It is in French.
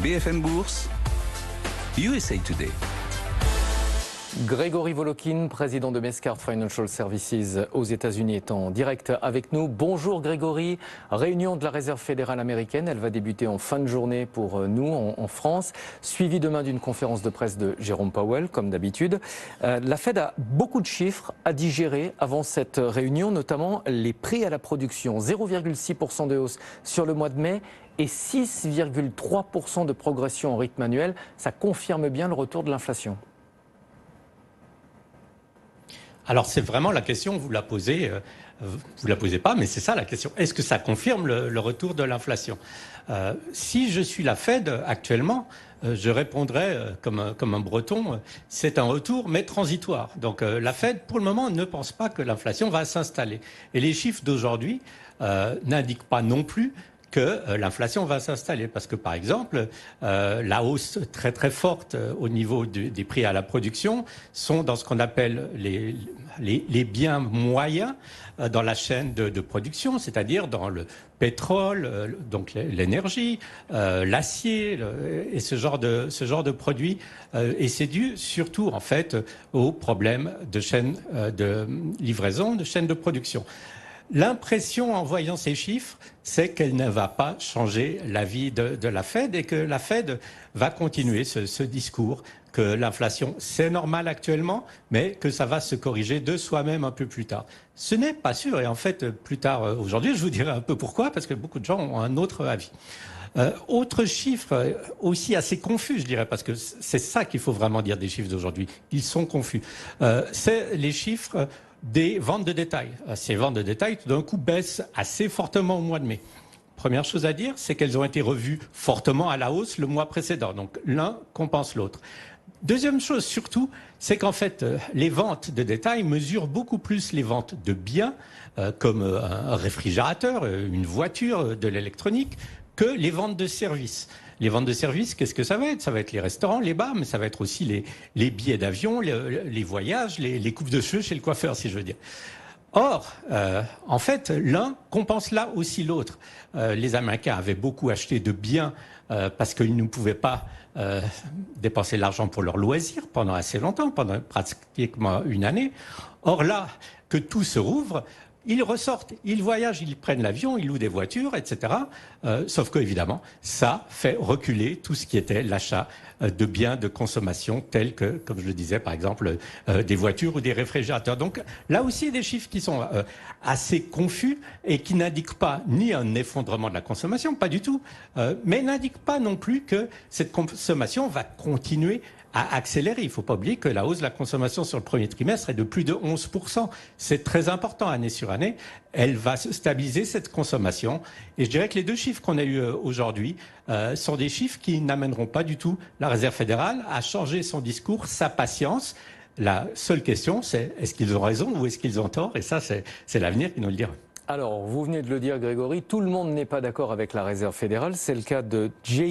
BFM Bourse, USA Today. Grégory Volokin, président de Mescart Financial Services aux États-Unis, est en direct avec nous. Bonjour Grégory. Réunion de la Réserve fédérale américaine, elle va débuter en fin de journée pour nous en France, suivie demain d'une conférence de presse de Jérôme Powell, comme d'habitude. La Fed a beaucoup de chiffres à digérer avant cette réunion, notamment les prix à la production. 0,6% de hausse sur le mois de mai et 6,3% de progression en rythme annuel. Ça confirme bien le retour de l'inflation. Alors c'est vraiment la question, vous la posez pas, mais c'est ça la question. Est-ce que ça confirme le retour de l'inflation ? Si je suis la Fed actuellement, je répondrais comme un Breton, c'est un retour mais transitoire. Donc la Fed pour le moment ne pense pas que l'inflation va s'installer. Et les chiffres d'aujourd'hui n'indiquent pas non plus que l'inflation va s'installer. Parce que, par exemple, la hausse très très forte au niveau des prix à la production sont dans ce qu'on appelle les biens moyens dans la chaîne de production, c'est-à-dire dans le pétrole, donc l'énergie, l'acier et ce genre de produits. Et c'est dû surtout, en fait, aux problèmes de chaîne de livraison, de chaîne de production. L'impression en voyant ces chiffres, c'est qu'elle ne va pas changer la vie de la Fed et que la Fed va continuer ce discours que l'inflation, c'est normal actuellement, mais que ça va se corriger de soi-même un peu plus tard. Ce n'est pas sûr et en fait, plus tard aujourd'hui, je vous dirai un peu pourquoi, parce que beaucoup de gens ont un autre avis. Autre chiffre aussi assez confus, je dirais, parce que c'est ça qu'il faut vraiment dire des chiffres d'aujourd'hui. Ils sont confus. C'est les chiffres des ventes de détail. Ces ventes de détail, tout d'un coup, baissent assez fortement au mois de mai. Première chose à dire, c'est qu'elles ont été revues fortement à la hausse le mois précédent. Donc, l'un compense l'autre. Deuxième chose, surtout, c'est qu'en fait, les ventes de détail mesurent beaucoup plus les ventes de biens, comme un réfrigérateur, une voiture, de l'électronique, que les ventes de services. Les ventes de services, qu'est-ce que ça va être ? Ça va être les restaurants, les bars, mais ça va être aussi les billets d'avion, les voyages, les coupes de cheveux chez le coiffeur, si je veux dire. Or, en fait, l'un compense là aussi l'autre. Les Américains avaient beaucoup acheté de biens parce qu'ils ne pouvaient pas dépenser l'argent pour leurs loisirs pendant assez longtemps, pendant pratiquement une année. Or là, que tout se rouvre, ils ressortent, ils voyagent, ils prennent l'avion, ils louent des voitures, etc. Sauf que, évidemment, ça fait reculer tout ce qui était l'achat de biens de consommation tels que, comme je le disais, par exemple, des voitures ou des réfrigérateurs. Donc là aussi, il y a des chiffres qui sont assez confus et qui n'indiquent pas ni un effondrement de la consommation, pas du tout, mais n'indiquent pas non plus que cette consommation va continuer à accélérer. Il ne faut pas oublier que la hausse de la consommation sur le premier trimestre est de plus de 11%. C'est très important année sur année. Elle va se stabiliser, cette consommation. Et je dirais que les deux chiffres qu'on a eus aujourd'hui sont des chiffres qui n'amèneront pas du tout la Réserve fédérale à changer son discours, sa patience. La seule question, c'est est-ce qu'ils ont raison ou est-ce qu'ils ont tort ? Et ça, c'est l'avenir qui nous le dira. Alors, vous venez de le dire Grégory, tout le monde n'est pas d'accord avec la Réserve fédérale. C'est le cas de